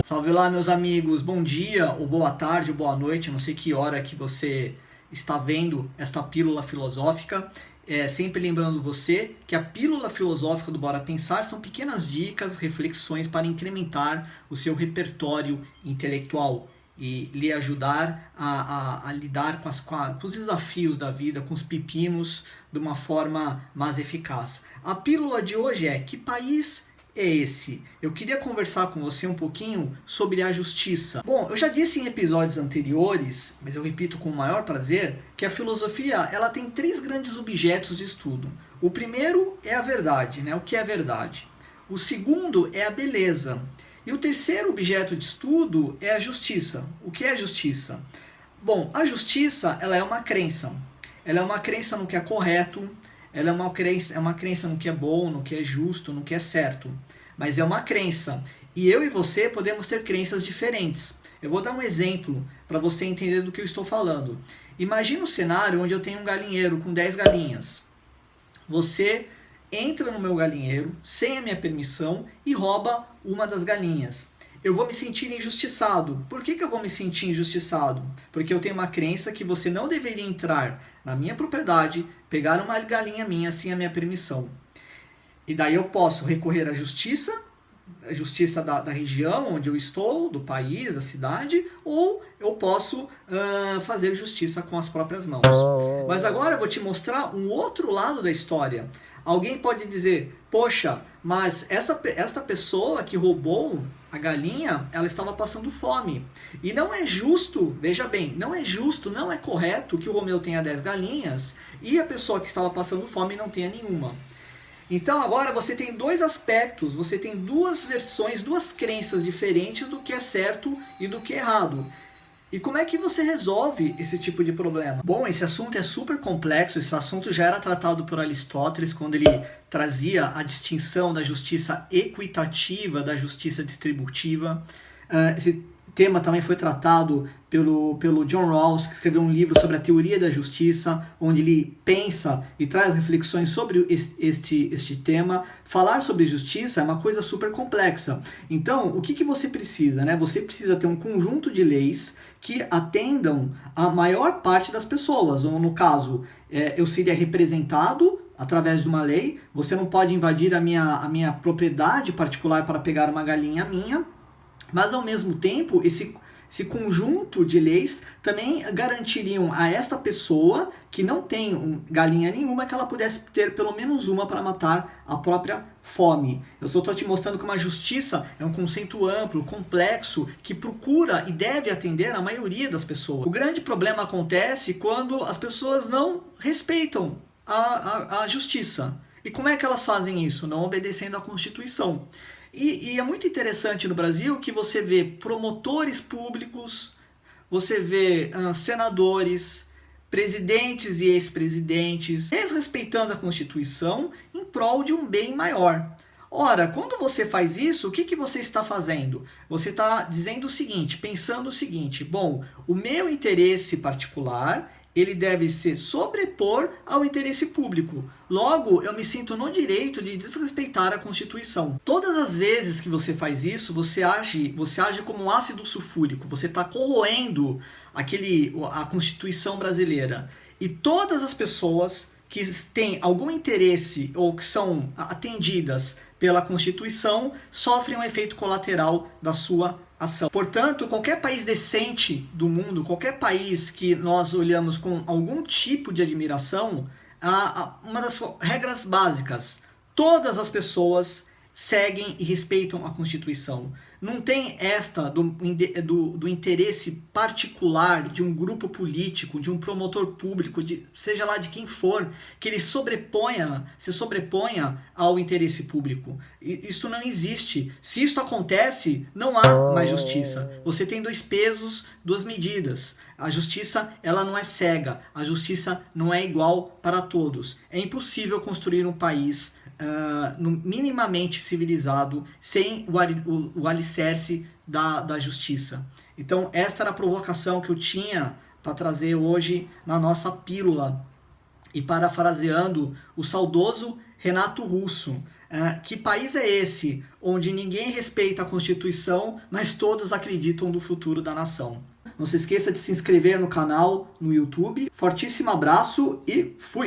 Salve lá, meus amigos, bom dia, ou boa tarde, ou boa noite, não sei que hora que você está vendo esta pílula filosófica. Sempre lembrando você que a pílula filosófica do Bora Pensar são pequenas dicas, reflexões para incrementar o seu repertório intelectual e lhe ajudar a lidar com os desafios da vida, com os pepinos, de uma forma mais eficaz. A pílula de hoje é: que país é esse? Eu queria conversar com você um pouquinho sobre a justiça. Bom, eu já disse em episódios anteriores, mas eu repito com o maior prazer, que a filosofia ela tem três grandes objetos de estudo. O primeiro é a verdade, né? O que é a verdade? O segundo é a beleza. E o terceiro objeto de estudo é a justiça. O que é a justiça? Bom, a justiça ela é uma crença. Ela é uma crença no que é correto, ela é uma crença no que é bom, no que é justo, no que é certo. Mas é uma crença. E eu e você podemos ter crenças diferentes. Eu vou dar um exemplo para você entender do que eu estou falando. Imagina um cenário onde eu tenho um galinheiro com 10 galinhas. Você entra no meu galinheiro sem a minha permissão e rouba uma das galinhas. Eu vou me sentir injustiçado. Por que eu vou me sentir injustiçado? Porque eu tenho uma crença que você não deveria entrar na minha propriedade, pegar uma galinha minha sem a minha permissão. E daí eu posso recorrer à justiça, a justiça da região onde eu estou, do país, da cidade, ou eu posso fazer justiça com as próprias mãos. Mas agora eu vou te mostrar um outro lado da história. Alguém pode dizer: poxa, mas esta pessoa que roubou a galinha, ela estava passando fome. E não é justo, veja bem, não é justo, não é correto que o Romeu tenha 10 galinhas e a pessoa que estava passando fome não tenha nenhuma. Então agora você tem dois aspectos, você tem duas versões, duas crenças diferentes do que é certo e do que é errado. E como é que você resolve esse tipo de problema? Bom, esse assunto é super complexo, esse assunto já era tratado por Aristóteles quando ele trazia a distinção da justiça equitativa da justiça distributiva. Esse tema também foi tratado pelo John Rawls, que escreveu um livro sobre a teoria da justiça, onde ele pensa e traz reflexões sobre este tema. Falar sobre justiça é uma coisa super complexa. Então, o que você precisa? Né? Você precisa ter um conjunto de leis que atendam a maior parte das pessoas. Ou, no caso, eu seria representado através de uma lei. Você não pode invadir a minha propriedade particular para pegar uma galinha minha. Mas, ao mesmo tempo, esse conjunto de leis também garantiriam a esta pessoa que não tem galinha nenhuma que ela pudesse ter pelo menos uma para matar a própria fome. Eu só estou te mostrando que uma justiça é um conceito amplo, complexo, que procura e deve atender a maioria das pessoas. O grande problema acontece quando as pessoas não respeitam a justiça. E como é que elas fazem isso? Não obedecendo à Constituição. E é muito interessante no Brasil que você vê promotores públicos, você vê senadores, presidentes e ex-presidentes desrespeitando a Constituição em prol de um bem maior. Ora, quando você faz isso, o que você está fazendo? Você está dizendo o seguinte, pensando o seguinte: bom, o meu interesse particular ele deve se sobrepor ao interesse público. Logo, eu me sinto no direito de desrespeitar a Constituição. Todas as vezes que você faz isso, você age como um ácido sulfúrico. Você está corroendo a Constituição brasileira. E todas as pessoas que têm algum interesse ou que são atendidas pela Constituição sofrem um efeito colateral da sua ação. Portanto, qualquer país decente do mundo, qualquer país que nós olhamos com algum tipo de admiração, uma das regras básicas: todas as pessoas seguem e respeitam a Constituição. Não tem esta do interesse particular de um grupo político, de um promotor público, seja lá de quem for, que ele se sobreponha ao interesse público. Isso não existe. Se isso acontece, não há mais justiça. Você tem dois pesos, duas medidas. A justiça ela não é cega, a justiça não é igual para todos. É impossível construir um país minimamente civilizado sem o alicerce da justiça. Então, esta era a provocação que eu tinha para trazer hoje na nossa pílula. E parafraseando o saudoso Renato Russo, Que país é esse onde ninguém respeita a Constituição, mas todos acreditam no futuro da nação? Não se esqueça de se inscrever no canal no YouTube. Fortíssimo abraço e fui!